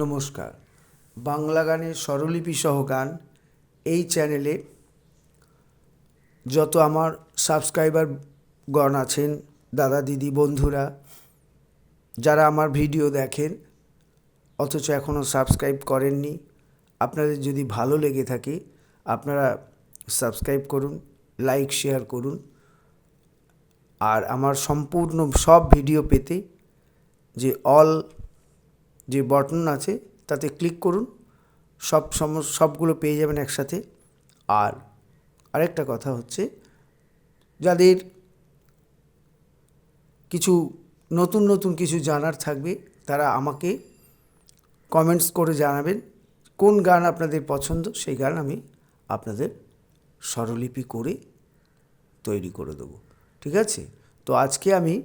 নমস্কার। বাংলা গানের স্বরলিপি সহ গান এই চ্যানেলে যত আমার সাবস্ক্রাইবারগণ আছেন, দাদা দিদি বন্ধুরা যারা আমার ভিডিও দেখেন অথচ এখনও সাবস্ক্রাইব করেননি, আপনাদের যদি ভালো লেগে থাকে আপনারা সাবস্ক্রাইব করুন, লাইক শেয়ার করুন। আর আমার সম্পূর্ণ সব ভিডিও পেতে যে অল যে বাটন আছে তাতে ক্লিক করুন, সবগুলো পেয়ে যাবেন একসাথে। আর আরেকটা কথা হচ্ছে, যাদের কিছু নতুন কিছু জানার থাকবে তারা আমাকে কমেন্টস করে জানাবেন কোন গান আপনাদের পছন্দ, সেই গান আমি আপনাদের স্বরলিপি করে তৈরি করে দেবো। ঠিক আছে? তো আজকে আমি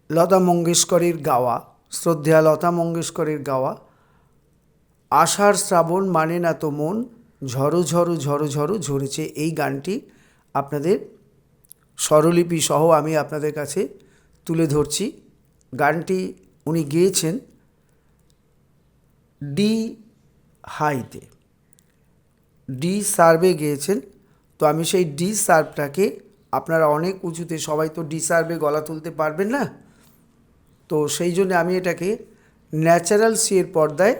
লতা মঙ্গেশকরের গাওয়া, শ্রদ্ধেয়া লতা মঙ্গেশকরের গাওয়া আষাঢ় শ্রাবণ মানে না তো মন, ঝড়ো ঝড়ো ঝড়ো ঝড়ো ঝরেছে, এই গানটি আপনাদের স্বরলিপি সহ আমি আপনাদের কাছে তুলে ধরছি। গানটি উনি গেয়েছেন ডি হাইতে, ডি শার্পে গেয়েছেন। তো আমি সেই ডি শার্পটাকে, আপনারা অনেক উঁচুতে, সবাই তো ডি শার্পে গলা তুলতে পারবেন না, তো সেই জন্য আমি এটাকে ন্যাচারাল সিয়ের পর্দায়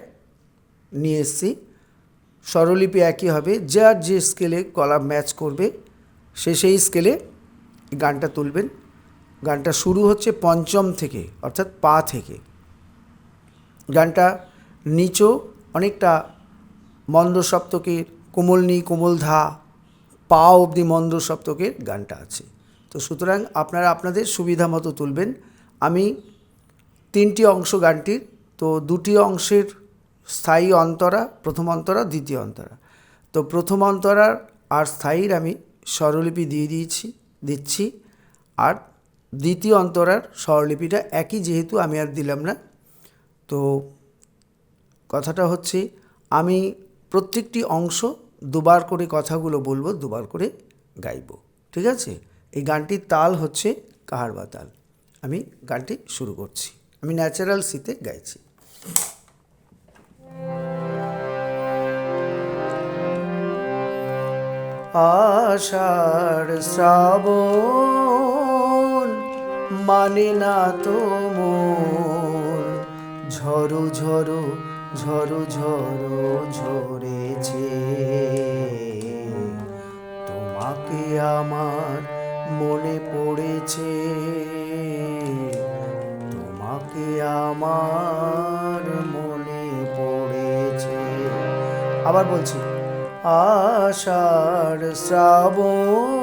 নিয়ে এসেছি। স্বরলিপি একই হবে, যার যে স্কেলে গলা ম্যাচ করবে সে সেই স্কেলে গানটা তুলবেন। গানটা শুরু হচ্ছে পঞ্চম থেকে, অর্থাৎ পা থেকে। গানটা নিচও অনেকটা মন্দ সপ্তকের, কোমলনি কোমল ধা, পা অবধি মন্দ সপ্তকের গানটা আছে। তো সুতরাং আপনারা আপনাদের সুবিধা মতো তুলবেন। আমি তিনটি অংশ গানটির, তো দুটি অংশের স্থায়ী অন্তরা, প্রথম অন্তরা, দ্বিতীয় অন্তরা। তো প্রথম অন্তরার আর স্থায়ীর আমি স্বরলিপি দিয়ে দিচ্ছি, আর দ্বিতীয় অন্তরার স্বরলিপিটা একই, যেহেতু আমি আর দিলাম না। তো কথাটা হচ্ছে, আমি প্রত্যেকটি অংশ দুবার করে কথাগুলো বলবো, দুবার করে গাইব। ঠিক আছে? এই গানটির তাল হচ্ছে কাহারবা তাল। আমি গানটি শুরু করছি। আমি ন্যাচারাল সিতে গাইছি। আষাঢ় শ্রাবণ মানে না তো মন, ঝড়ো ঝড়ো ঝড়ো ঝড়ো ঝরেছে, তোমাকে আমার মনে পড়েছে, তোমাকে আমার মনে পড়েছে। আবার বলছি, আষাঢ় শ্রাবণ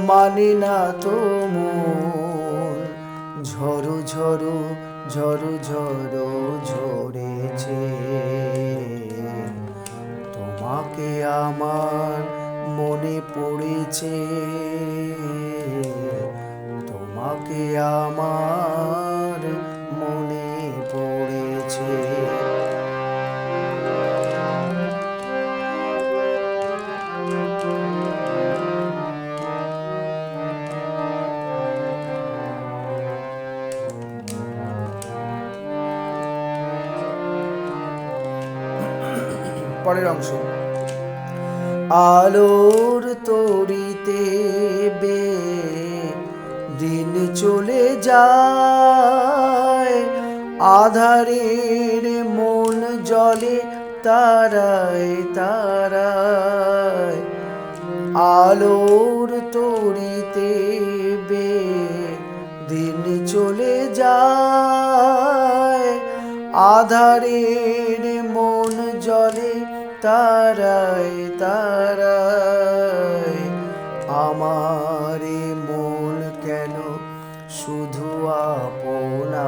মানে না তো মন, ঝড়ো ঝড়ো ঝড়ো ঝড়ো ঝরেছে, তোমাকে আমার মনে পড়েছে, তোমাকে আমার মনে পড়েছে। পরের অংশ, আলোর তরিতে বে দিন চলে যায়, আধারের মন জলে তারায় তারায়, আলোর তরিতে বে দিন চলে যায়, আধারের মন জলে তারায় তারায়, আমারে মন কেন শুধু আপনার,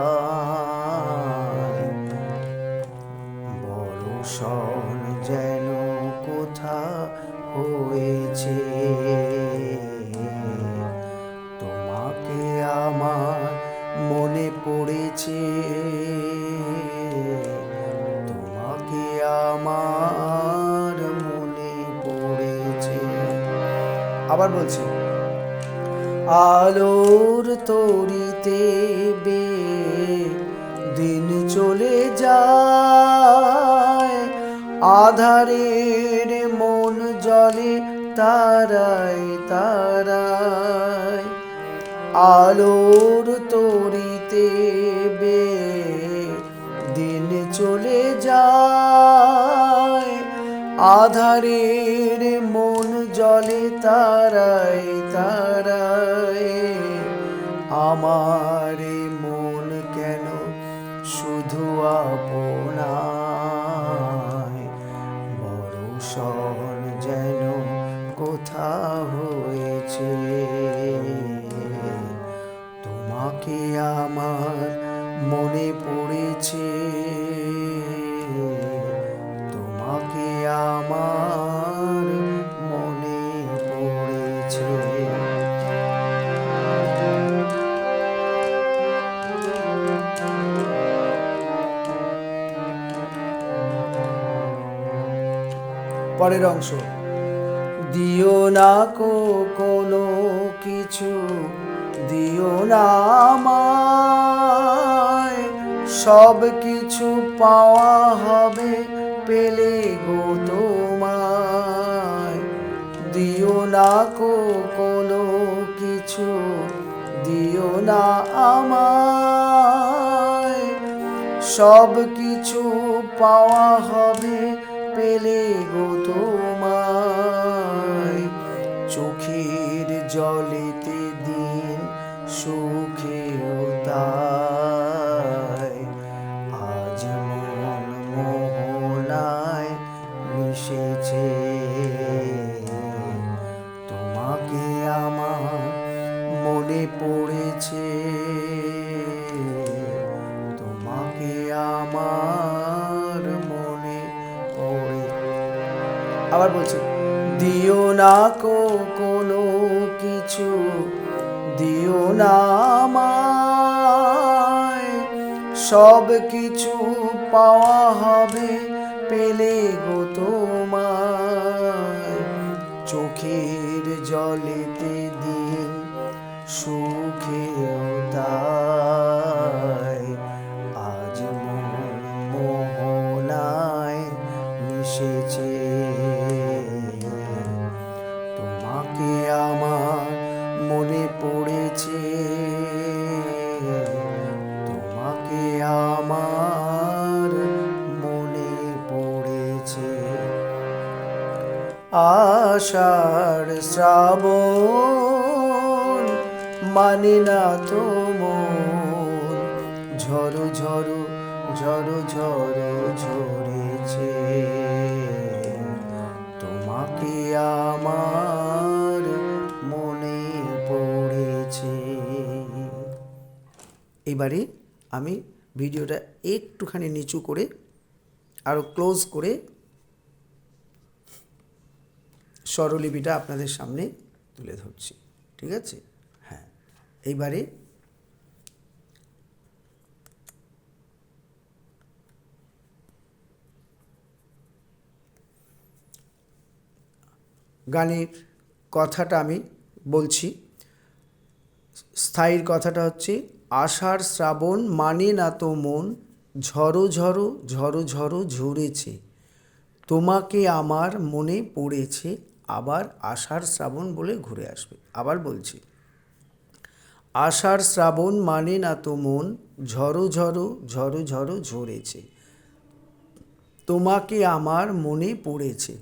বর্ষণ যেন কোথা হয়েছে, তোমাকে আমার মনে পড়েছে, তোমাকে আমার মনে পড়েছে। আবার বলছি, আলোর তরিতে বে দিন চলে যায়, আধারের মন জলে তারায় তারায়, আলোর তরিতে বে দিন চলে যায়, আধারের মন জলে তারায় তারায়। আমার মন কেন শুধু আপনায়, বর্ষণ যেন কোথা হয়েছে, তোমাকে আমার মনে পড়েছে, তোমাকে আমার মনে পড়েছে। পরের অংশ, দিও না কোনো কিছু, দিও না আমায়, সব কিছু পাওয়া হবে পেলে গো তোমায়। দিও না কোনো কিছু, দিও না আমায়, সব কিছু পাওয়া হবে পেলে গো তোমায়। চোখের জলেতে দিন সুখেও তাই, আজ মন মোহনায় মিশেছে, তোমাকে আমার মনে পড়েছে, তোমাকে আমার মনে পড়ে। আবার বলছি, দিও না কোনো কিছু, দিও না আমায়, সব কিছু পাওয়া হবে পেলে গো তোমায়। চোখের জলেতে দিন সুখেও তাই, আজ মন মোহনায় মিশেছে, তোমাকে আমার মনে পড়েছে, তোমাকে আমার মনে পড়েছে। আষাঢ় শ্রাবণ মানে না তো মন, ঝড়ো ঝড়ো ঝড়ো ঝড়ো ঝরেছে, তোমাকে আমার মনে পড়েছে। এবারে আমি ভিডিওটা একটুখানি নিচু করে আরও ক্লোজ করে স্বরলিপিটা আপনাদের সামনে তুলে ধরছি, ঠিক আছে? হ্যাঁ, এইবারে গানের কথাটা আমি বলছি। স্থায়ীর কথাটা হচ্ছে, আষাঢ় শ্রাবণ মানে না তো মন, ঝড়ো ঝড়ো ঝড়ো ঝড়ো ঝরেছে, তোমাকে আমার মনে পড়েছে। আবার আষাঢ় শ্রাবণ বলে ঘুরে আসবে। আবার বলছি, আষাঢ় শ্রাবণ মানে না তো মন, ঝড়ো ঝড়ো ঝড়ো ঝড়ো ঝরেছে, তোমাকে আমার মনে পড়েছে।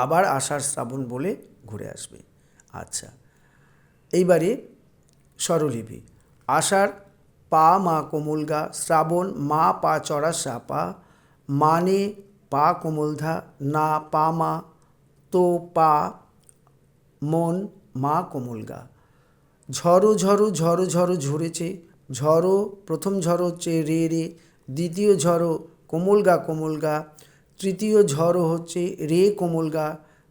আবার আষাঢ় শ্রাবণ বলে ঘুরে আসবে। আচ্ছা, এইবারে স্বরলিপি। আষাঢ় পা মা কোমল গা, শ্রাবণ মা পা চড়া সাপা, মানে পা কোমলধা, না পা মা, তো পা মন মা কোমল গা। ঝড়ো ঝড়ো ঝড়ো ঝড়ো ঝরেছে, ঝড়ো প্রথম ঝড়ো হচ্ছে রে রে, দ্বিতীয় ঝড়ো কোমল গা, তৃতীয় ঝড়ো হচ্ছে রে কোমল গা,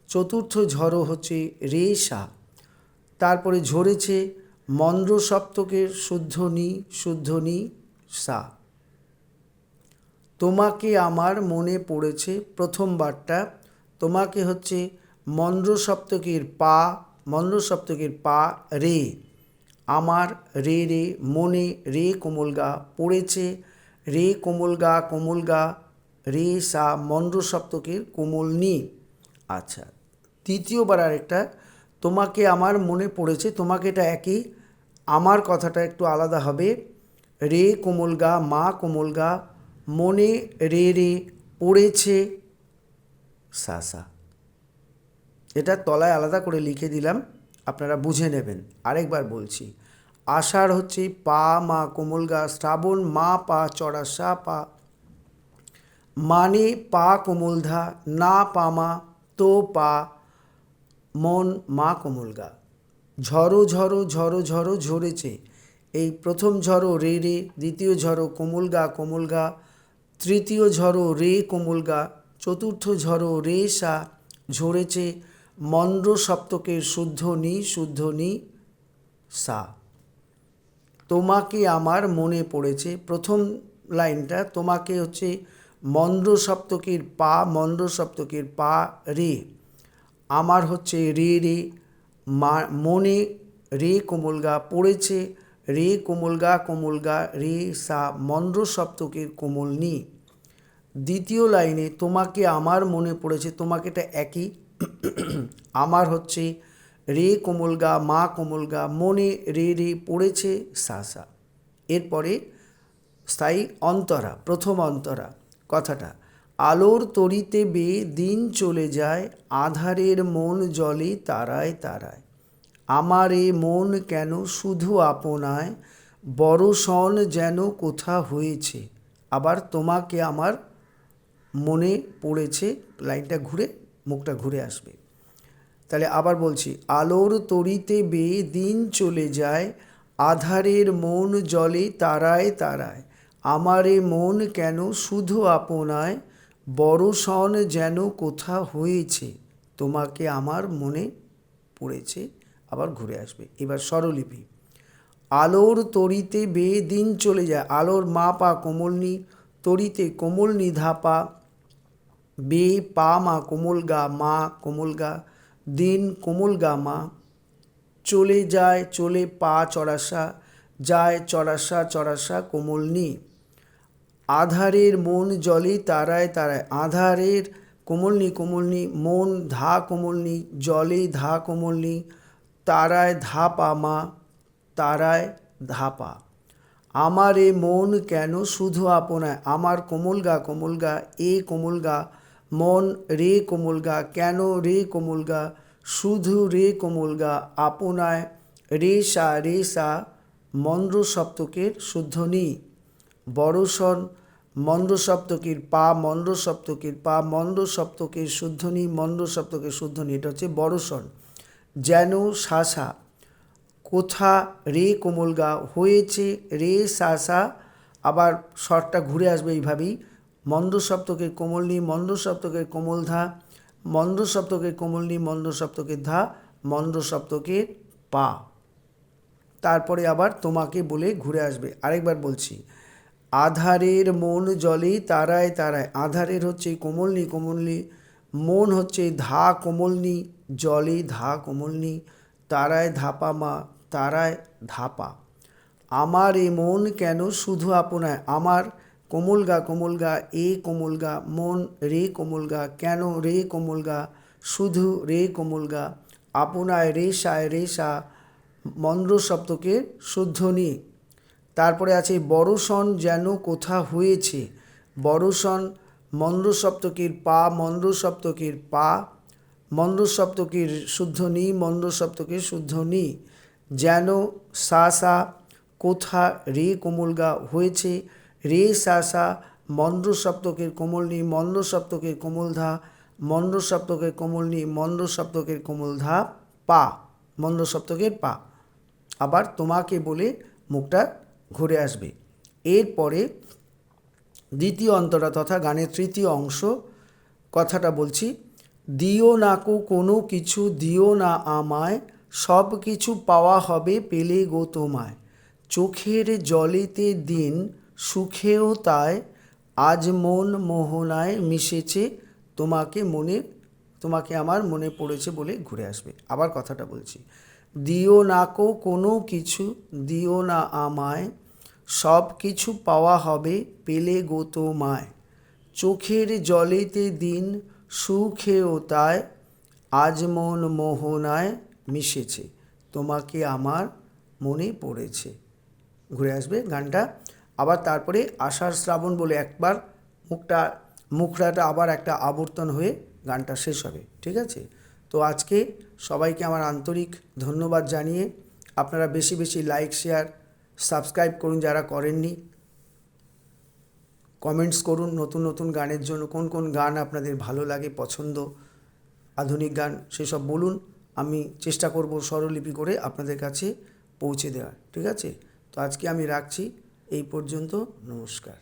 চতুর্থ ঝড়ো হচ্ছে রে সা। তারপরে ঝরেছে মন্দ্র সপ্তকের শুদ্ধ নি সা। তোমাকে আমার মনে পড়েছে, প্রথম বারটা তোমাকে হচ্ছে মন্দ্র সপ্তকের পা রে, আমার রে রে, মনে রে কোমল গা, পড়েছে রে কোমল গা রে সা মন্দ্র সপ্তকের কোমল নি। আচ্ছা, তৃতীয়বার আরেকটা, তোমাকে আমার মনে পড়েছে, তোমাকে এটা একই, আমার কথাটা একটু আলাদা হবে। রে কোমল গা মা কোমল গা মনে রে রে পড়েছে সা সা। এটা তলায় আলাদা করে লিখে দিলাম, আপনারা বুঝে নেবেন। আরেকবার বলছি, আষাঢ় হচ্ছে পা মা কোমল গা, শ্রাবণ মা পা চড়া সা পা, মানে পা কোমল ধা না পা মা তো পা মন মা কোমল গা। ঝড়ো ঝড়ো ঝড়ো ঝড়ো ঝরেছে, এই প্রথম ঝড়ো রে রে, দ্বিতীয় ঝড়ো কোমল গা, তৃতীয় ঝড়ো রে কোমল গা, চতুর্থ ঝড়ো রে সা, ঝরেছে মন্দ্র সপ্তকের শুদ্ধ নি সা। তোমাকে আমার মনে পড়েছে, প্রথম লাইনটা তোমাকে হচ্ছে মন্দ্র সপ্তকের পা রে, আমার হচ্ছে রে রে, মনে রে কোমল গা, পড়েছে রে কোমল গা রে সা মন্দ্র সপ্তকের কোমল নি। দ্বিতীয় লাইনে তোমাকে আমার মনে পড়েছে, তোমাকেটা একই, আমার হচ্ছে রে কোমল গা মা কোমল গা মনে রে রে পড়েছে সা সা। এরপরে স্থায়ী অন্তরা, প্রথম অন্তরা কথাটা, আলোর তরিতে বেয়ে দিন চলে যায়, আধারের মন জলে তারায় তারায়, আমার এ মন কেন শুধু আপনায়, বড়সন যেন কোথা হয়েছে। আবার তোমাকে আমার মনে পড়েছে, লাইনটা ঘুরে মুখটা ঘুরে আসবে। তাহলে আবার বলছি, আলোর তরিতে বেয়ে দিন চলে যায়, আধারের মন জলে তারায় তারায়, আমারে মন কেন শুধু আপনায়, বড়সন যেন কোথা হয়েছে, তোমাকে আমার মনে পড়েছে। আবার ঘুরে আসবে। এবার স্বরলিপি, আলোর তরিতে বেয়ে দিন চলে যায়, আলোর মা পা কোমলনি, তরিতে কোমলনি ধাপা, বে পা মা কোমল গা দিন কোমল গা মা, চলে যায় চলে পা চড়াসা, যায় চড়াসা কোমল নি। আধারের মন জলে তারায় তারায়, আধারের কোমলনি মন ধা কোমলনি জলে ধা কোমলনি, তারায় ধা পা মা তারায় ধা পা, আমার এ মন কেন শুধু আপনায়, আমার কোমল গা এ কোমল গা মন রে কোমল গা, কেন রে কোমল গা শুধু রে কোমল গা, আপনায় রে সা মন্দ্র সপ্তকের শুদ্ধ নি। বড়সন মন্দ্র সপ্তকের পা মন্দ্র সপ্তকের শুদ্ধ নি, এটা হচ্ছে বড়সন। যেন সা কোথা রে কোমল গা হয়েছে রে সা, আবার স্বরটা ঘুরে আসবে এইভাবেই, মন্দ্র সপ্তকের কোমল নি মন্দ্র সপ্তকের কোমল ধা, মন্দ্র সপ্তকের কোমল নি মন্দ্র সপ্তকের ধা, মন্দ্র সপ্তকের পা। তারপরে আবার তোমাকে বলে ঘুরে আসবে। আরেকবার বলছি, আধারের মন জলে তারায় তারায়, আধারের হচ্ছে কোমলনি মন হচ্ছে ধা কোমলনি জলে ধা কোমলনি, তারায় ধাপা মা তারায় ধাপা, আমার এ মন কেন শুধু আপনায়, আমার কোমল গা এ কোমল গা মন রে কোমল গা, কেন রে কোমল গা শুধু রে কোমল গা, আপনায় রে সা মন্দ্র সপ্তকের শুদ্ধ নি। তারপরে আছে বড়সন যেন কোথা হয়েছে, বড়সন মন্দ্র সপ্তকের পা মন্দ্র সপ্তকের শুদ্ধ নি, যেন সা কোথা রে কোমল গা হয়েছে রে সা মন্দ্র সপ্তকের কোমল নি মন্দ্র সপ্তকের কোমল ধা, মন্দ্র সপ্তকের কোমল নি মন্দ্র সপ্তকের কোমল ধা পা, মন্দ্র সপ্তকের পা। আবার তোমাকে বলে মুখটা ঘুরে আসবে। এরপরে দ্বিতীয় অন্তরা তথা গানের তৃতীয় অংশ কথাটা বলছি, দিও নাকো কোনো কিছু দিও না আমায়, সব কিছু পাওয়া হবে পেলে গো তোমায়, চোখের জলেতে দিন সুখেও তাই, আজ মন মোহনায় মিশেছে, তোমাকে আমার মনে পড়েছে বলে ঘুরে আসবে। আবার কথাটা বলছি, দিও নাকো কোনো কিছু দিও না আমায়, সব কিছু পাওয়া হবে পেলে গো তোমায়, চোখের জলেতে দিন সুখেও তাই, আজ মন মোহনায় মিশেছে, তোমাকে আমার মনে পড়েছে। ঘুরে আসবে গানটা। আবার তারপরে আষাঢ় শ্রাবণ বলে একবার মুখড়াটা আবার একটা আবর্তন হয়ে গানটা শেষ হবে। ঠিক আছে? তো আজকে সবাইকে আমার আন্তরিক ধন্যবাদ জানিয়ে আপনারা বেশি বেশি লাইক শেয়ার সাবস্ক্রাইব করুন যারা করেননি, কমেন্টস করুন নতুন নতুন গানের জন্য, কোন কোন গান আপনাদের ভালো লাগে, পছন্দ, আধুনিক গান সেসব বলুন। আমি চেষ্টা করব স্বরলিপি করে আপনাদের কাছে পৌঁছে দেওয়ার। ঠিক আছে? তো আজকে আমি রাখছি এই পর্যন্ত। নমস্কার।